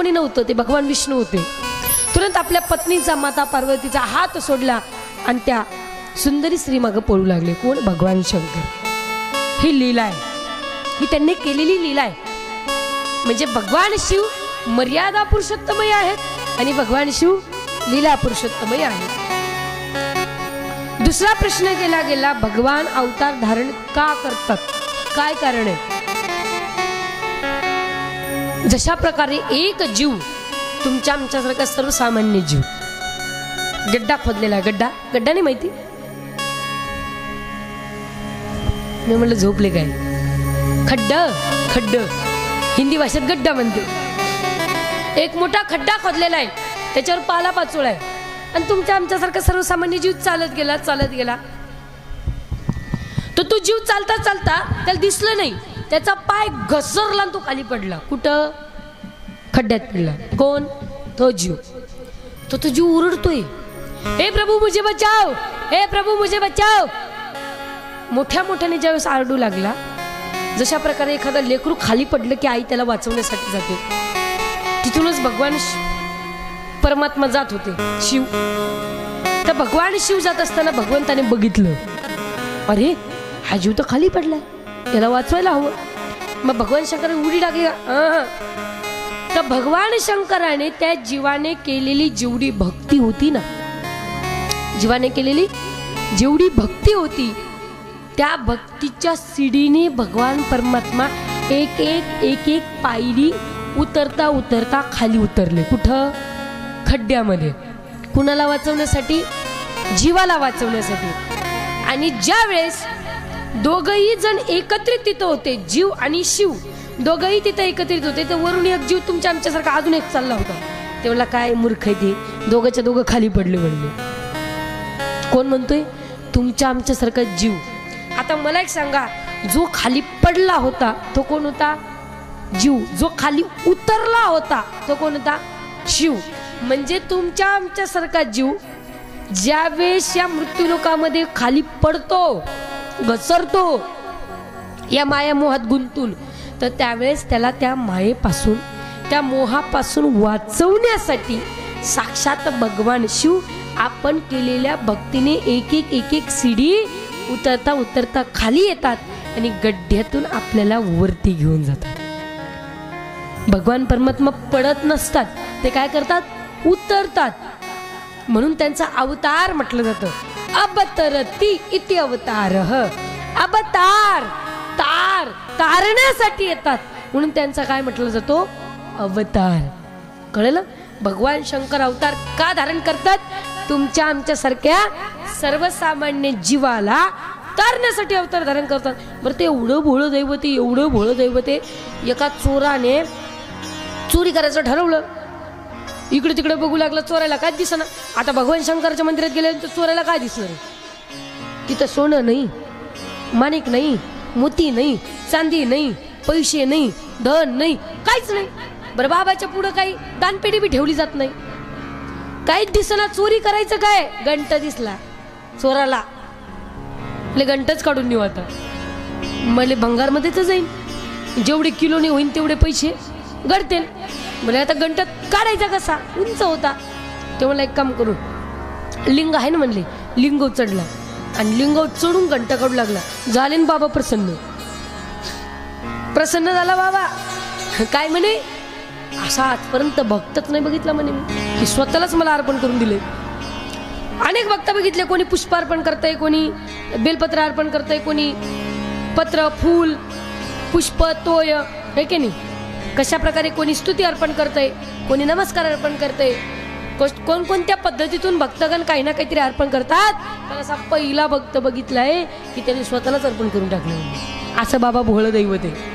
कोणी नव्हतं, ते भगवान विष्णू होते. तुरंत आपल्या पत्नीचा, माता पार्वतीचा हात सोडला आणि त्या सुंदरी स्त्री मागं पळू लागले. कोण? भगवान शंकर. ही लीला आहे, ही त्यांनी केलेली लीला आहे. म्हणजे भगवान शिव मर्यादा पुरुषोत्तमय आहेत आणि भगवान शिव लीला पुरुषोत्तमय आहेत. दुसरा प्रश्न केला गेला, भगवान अवतार धारण का करतात, काय कारण आहे? जशा प्रकारे एक जीव, तुमच्या आमच्यासारखा सर्वसामान्य जीव, गड्डा खोदलेला, गड्डा नाही माहिती? मी म्हणलं झोपले काय? खड्ड हिंदी भाषेत गड्डा म्हणते. एक मोठा खड्डा खोदलेला आहे, त्याच्यावर पाला पाचोळा आहे आणि तुमच्या आमच्यासारखा सर्वसामान्य जीव चालत गेला. तो जीव चालता त्याला दिसलं नाही, त्याचा पाय घसरला आणि तो खाली पडला. कुठं? खड्ड्यात पडला. कोण? तो जीव. तो जीव उरडतोय, हे प्रभू मुझे बचाव, हे प्रभू मुझे बचाव. मोठ्याने ज्यावेळेस आरडू लागला, जशा प्रकारे एखादा लेकरू खाली पडलं की आई त्याला वाचवण्यासाठी जाते, तिथूनच भगवान परमात्मा जात होते, शिव. तर भगवान शिव जात असताना भगवंताने बघितलं, अरे हा जीव तर खाली पडलाय, त्याला वाचवायला हवं. मग भगवान शंकर उडी टाकली. तर भगवान शंकराने त्या जीवाने केलेली जेवढी भक्ती होती ना, जीवाने केलेली जेवढी भक्ती होती, त्या भक्तीच्या सीडीने भगवान परमात्मा एक एक पायरी उतरता खाली उतरले. कुठं? खड्ड्यामध्ये. कुणाला वाचवण्यासाठी? जीवाला वाचवण्यासाठी. आणि ज्या वेळेस दोघही जण एकत्रित तिथं होते, जीव आणि शिव दोघही तिथं एकत्रित होते, तर वरून एक जीव तुमच्या आमच्यासारखा अजून एक चालला होता. तेवढा काय मूर्ख आहे ते, दोघं खाली पडले म्हणले. कोण म्हणतोय? तुमच्या आमच्यासारखा जीव. आता मला एक सांगा, जो खाली पडला होता तो कोण होता? जीव. जो खाली उतरला होता तो कोण होता? शिव. म्हणजे तुमच्या आमच्यासारखा जीव ज्यावेळेस या मृत्यूलोकामध्ये खाली पडतो, घसरतो, या माया मोहात गुंतून, तर त्यावेळेस त्याला त्या मायेपासून, त्या मोहापासून वाचवण्यासाठी साक्षात भगवान शिव आपण केलेल्या भक्तीने एक एक सीडी उतरता खाली येतात आणि गड्ड्यातून आपल्याला वरती घेऊन जातात. भगवान परमात्मा पडत नसतात, ते काय करतात? उतरतात. म्हणून त्यांचा अवतार म्हटलं जातं. अवतरती इति अवतारः. अवतार, तारण्यासाठी येतात म्हणून त्यांचा काय म्हटलं जातो? अवतार. कळलं? भगवान शंकर अवतार का धारण करतात? तुमच्या आमच्यासारख्या सर्वसामान्य जीवाला तारण्यासाठी अवतार धारण करतात. बरं, ते एवढं भोळं दैवत आहे. एका चोराने चोरी करायचं ठरवलं, इकडे तिकडे बघू लागला, चोरायला काय दिसना. आता भगवान शंकराच्या मंदिरात गेल्यानंतर चोरायला काय दिसणार? तिथं सोनं नाही, माणिक नाही, मोती नाही, चांदी नाही, पैसे नाही, धन नाही, काहीच नाही. बरं, बाबाच्या पुढं काही दानपेटी बी ठेवली जात नाही, काहीच दिसना. चोरी करायचं काय? घंटा दिसला चोराला, घंटाच काढून नेऊ. आता मला भंगारमध्येच जाईन, जेवढे किलोने होईन तेवढे पैसे गडतील. म्हणजे आता घंटा काढायचा कसा? उंच होता. ते मला एक काम करू, लिंग आहे ना म्हणले, लिंग चढला आणि लिंगावर चढून घंटा काढू लागला. झाले ना बाबा प्रसन्न झाला बाबा. काय म्हणे? असा आजपर्यंत भक्तच नाही बघितला म्हणे मी, की स्वतःलाच मला अर्पण करून दिले. अनेक भक्त बघितले, कोणी पुष्प अर्पण करतंय, कोणी बेलपत्र अर्पण करतंय, कोणी पत्र, फूल, पुष्प, तोय, हे की नाही, कशा प्रकारे कोणी स्तुती अर्पण करतंय, कोणी नमस्कार अर्पण करतंय. कोणकोणत्या पद्धतीतून भक्तगण काही ना काहीतरी अर्पण करतात. पण असा पहिला भक्त बघितलाय की त्यांनी स्वतःलाच अर्पण करून टाकलं. असं बाबा भोळं दैवत आहे.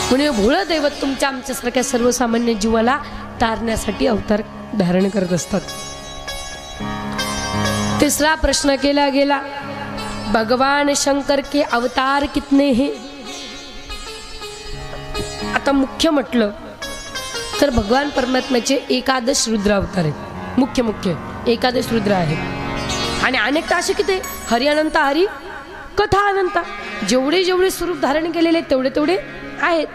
म्हणजे भोळं दैवत तुमच्या आमच्यासारख्या सर्वसामान्य जीवाला तारण्यासाठी अवतार धारण करत असतात. तीसरा प्रश्न केला गेला, भगवान शंकर के अवतार कितने हैं? आता मुख्य म्हटलं तर भगवान परमात्म्याचे एकादश रुद्र अवतार आहेत. मुख्य एकादश रुद्र आहेत. आणि अनेक असे किती? हरी अनंता, हरी कथा अनंता. जेवढे स्वरूप धारण केलेले तेवढे आहेत.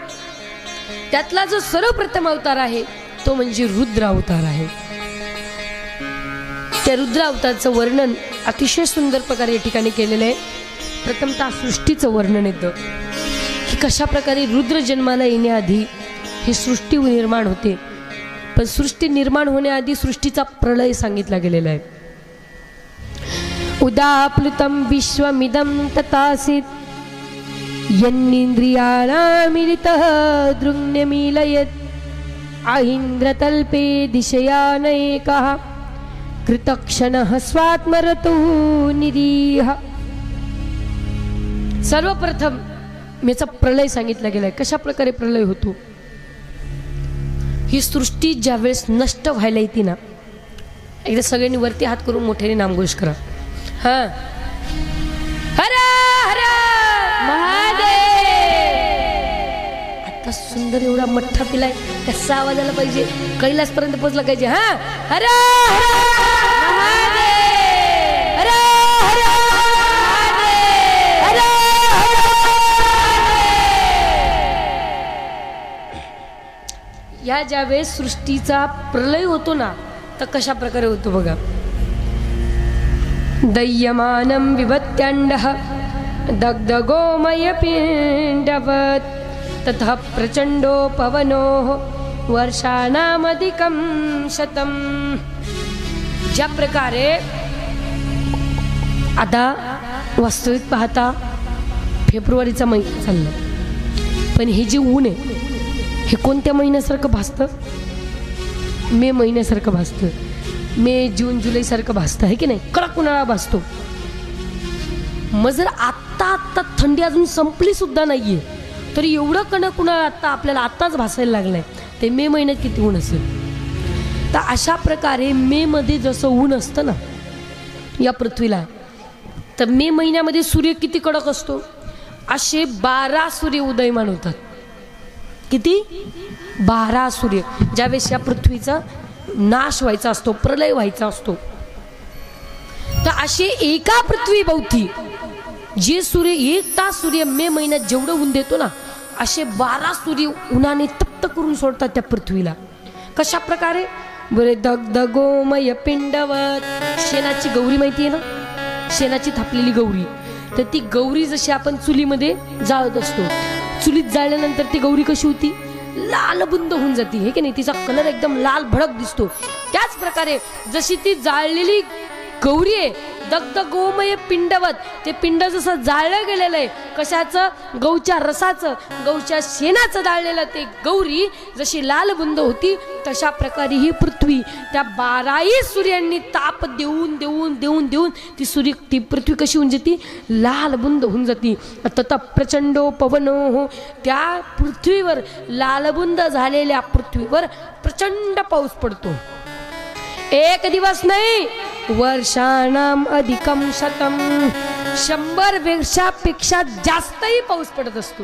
त्यातला जो सर्वप्रथम अवतार आहे तो म्हणजे रुद्र अवतार आहे. त्या रुद्र अवताराचं वर्णन अतिशय सुंदर प्रकारे या ठिकाणी केलेलं आहे. प्रथमतः सृष्टीचं वर्णन येतं की कशा प्रकारे रुद्र जन्माला येण्याआधी ही सृष्टी निर्माण होते. पण सृष्टी निर्माण होण्याआधी सृष्टीचा प्रलय सांगितला गेलेला आहे. उदाप्लुतं विश्वमिदं तथासीत् यन्निन्द्रियाणामिलितः दृग्न्यमीलयत् आहिन्द्रतल्पे दिशयानैकः कृतक्षणः स्वात्मरतो निरीह. सर्वप्रथम याचा प्रलय सांगितला गेलाय. कशा प्रकारे प्रलय होतो. ही सृष्टी ज्यावेळेस नष्ट व्हायला येते ना, एकदा सगळ्यांनी वरती हात करून मोठ्याने नामघोष करा. हा, हर हर महादेव. आता सुंदर एवढा मठ्ठा पिलाय, कसा आवाज आला पाहिजे, कैलास पर्यंत पोहोचला पाहिजे. हा, हर हर महादेव, हर हर महादेव, हर हर महादेव. या ज्यावेळेस सृष्टीचा प्रलय होतो ना, तर कशा प्रकारे होतो बघा. दह्यमानं विभत्यांडः दग्धगोमयपिण्डवत् ततः प्रचंडो पवनो वर्षाणामधिकं शतम्. ज्या प्रकारे आता वास्तविक पाहता फेब्रुवारीचा महिना चालला, पण हे जे ऊन आहे हे कोणत्या महिन्यासारखं भासतं. मे महिन्यासारखं भासतं. मे जून जुलै सारखं भासतं आहे की नाही. कडक उन्हाळा भासतो. मग जर आत्ता थंडी अजून संपली सुद्धा नाहीये, तरी एवढं कडक उन्हाळा आता आपल्याला आत्ताच भासायला लागलाय. ते मे महिन्यात किती ऊन असेल. तर अशा प्रकारे मे मध्ये जसं ऊन असतं ना या पृथ्वीला, तर मे महिन्यामध्ये सूर्य किती कडक असतो. असे 12 सूर्य उदयमान होतात. किती? 12 सूर्य. ज्यावेळेस या पृथ्वीचा नाश व्हायचा असतो, प्रलय व्हायचा असतो, तर असे एका पृथ्वीभोवती जे सूर्य 1 तास सूर्य मे महिन्यात जेवढं ऊन देतो ना, असे 12 सूर्य उन्हाने तप्त करून सोडतात त्या पृथ्वीला. कशा प्रकारे बरे. दग्धगोमय पिंडवत. शेणाची गौरी माहिती आहे ना, शेणाची थापलेली गौरी. तर ती गौरी जशी आपण चुलीमध्ये जाळत असतो, चुलीत जाळल्यानंतर ती गौरी कशी होती, लाल बुंद होऊन जाते हे की नाही. तिचा कलर एकदम लाल भडक दिसतो. त्याच प्रकारे जशी ती जाळलेली गौरी आहे, दग्ध गोमय पिंडवत, ते पिंड जसं जाळलं गेलेलं आहे, कशाचं, गौच्या रसाचं, गौच्या शेणाचं जाळलेलं ते गौरी जशी लाल बुंद होती, तशा प्रकारे ही पृथ्वी त्या 12 सूर्यांनी ताप देऊन देऊन देऊन देऊन ती पृथ्वी कशी होऊन जाती, लाल बुंद होऊन जाती. तत प्रचंडो पवनो हो. त्या पृथ्वीवर लालबुंद झालेल्या पृथ्वीवर प्रचंड पाऊस पडतो. एक दिवस नाही, वर्षाणाम अधिकम शतम. 100 वर्षापेक्षा जास्तही पाऊस पडत असतो.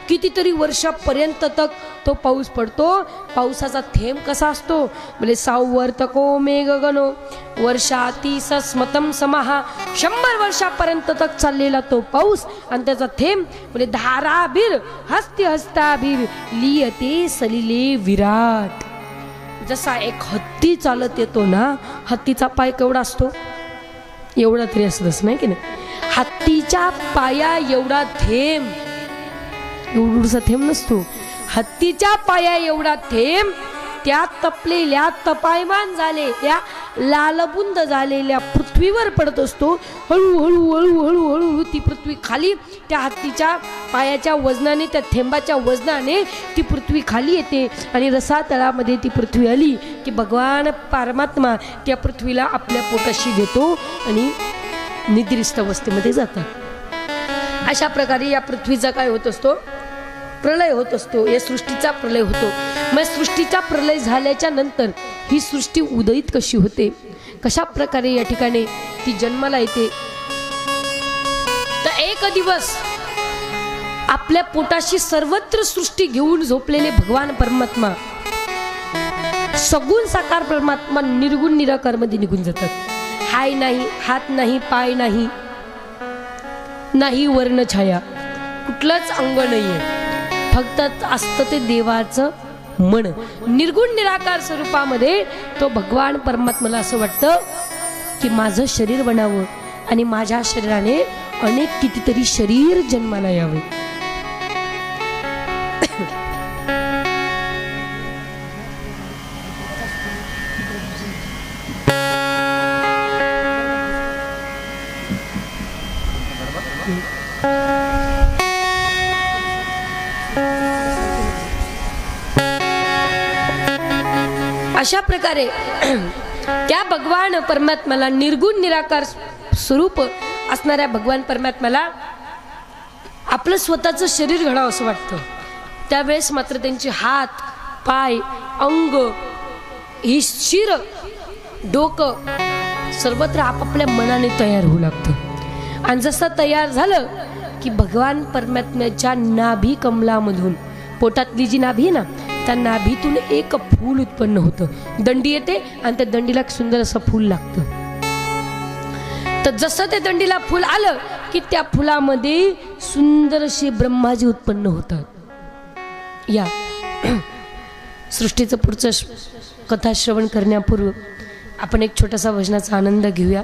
कितीतरी वर्षापर्यंत तक तो पाऊस पडतो. पावसाचा थेंब कसा असतो म्हणजे सावर्तको मेघगणो वर्षाती स्मतम समाहा. 100 वर्षापर्यंत तक चाललेला तो पाऊस आणि त्याचा थेंब म्हणजे धाराभीर हस्ती हस्ताभीर लियते सलिले विराट. जसा एक हत्ती चालत येतो ना, हत्तीचा पाय केवढा असतो, एवढा तरी असतच नाही की नाही. हत्तीच्या पाया एवढा थेंब, एवढूसा थेंब नसतो. हत्तीच्या पाया एवढा थेंब त्या तपलेल्या तपायमान झालेल्या लालबुंद झालेल्या पृथ्वीवर पडत असतो. हळूहळू हळू हळू हळू ती पृथ्वी खाली त्या हत्तीच्या पायाच्या वजनाने, त्या थेंबाच्या वजनाने ती पृथ्वी खाली येते. आणि रसातळामध्ये ती पृथ्वी आली की भगवान परमात्मा त्या पृथ्वीला आपल्या पोटाशी घेतो आणि निद्रिस्त अवस्थेमध्ये जातात. अशा प्रकारे या पृथ्वीचा काय होत असतो, प्रलय होत असतो. या सृष्टीचा प्रलय होतो. मग सृष्टीचा प्रलय झाल्याच्या नंतर ही सृष्टी उदयित कशी होते, कशा प्रकारे या ठिकाणी ती जन्माला येते. तर एक दिवस आपल्या पोटाशी सर्वत्र सृष्टी घेऊन झोपलेले भगवान परमात्मा, सगुण साकार परमात्मा निर्गुण निराकार मध्ये निघून जातात. हाय नाही, हात नाही, पाय नाही, नाही वर्ण छाया, कुठलंच अंग नाहीये. फक्त असतं ते देवाचं मन. निर्गुण निराकार स्वरूपामध्ये तो भगवान परमात्म्याला असं वाटतं की माझं शरीर बनावं आणि माझ्या शरीराने अनेक कितीतरी शरीर जन्माला यावे. अशा प्रकारे त्या भगवान परमात्म्याला, निर्गुण निराकार स्वरूप असणाऱ्या भगवान परमात्म्याला आपलं स्वतःचं शरीर घडावं असं वाटतं. त्यावेळेस मात्र त्यांचे हात, पाय, अंग, ही शिर, डोकं सर्वत्र आपापल्या मनाने तयार होऊ लागतं. आणि जसं तयार झालं की भगवान परमात्म्याच्या नाभी कमलामधून, पोटातली जी नाभी आहे ना, त्या नाभीतून एक फूल उत्पन्न होतं. दंडी येते आणि त्या दंडीला सुंदर असं फूल लागतं. तर जसं त्या दंडीला फूल आलं की त्या फुलामध्ये सुंदर असे ब्रह्माजी उत्पन्न होतात. या सृष्टीचं पुढचं कथा श्रवण करण्यापूर्वी आपण एक छोटासा भजनाचा आनंद घेऊया.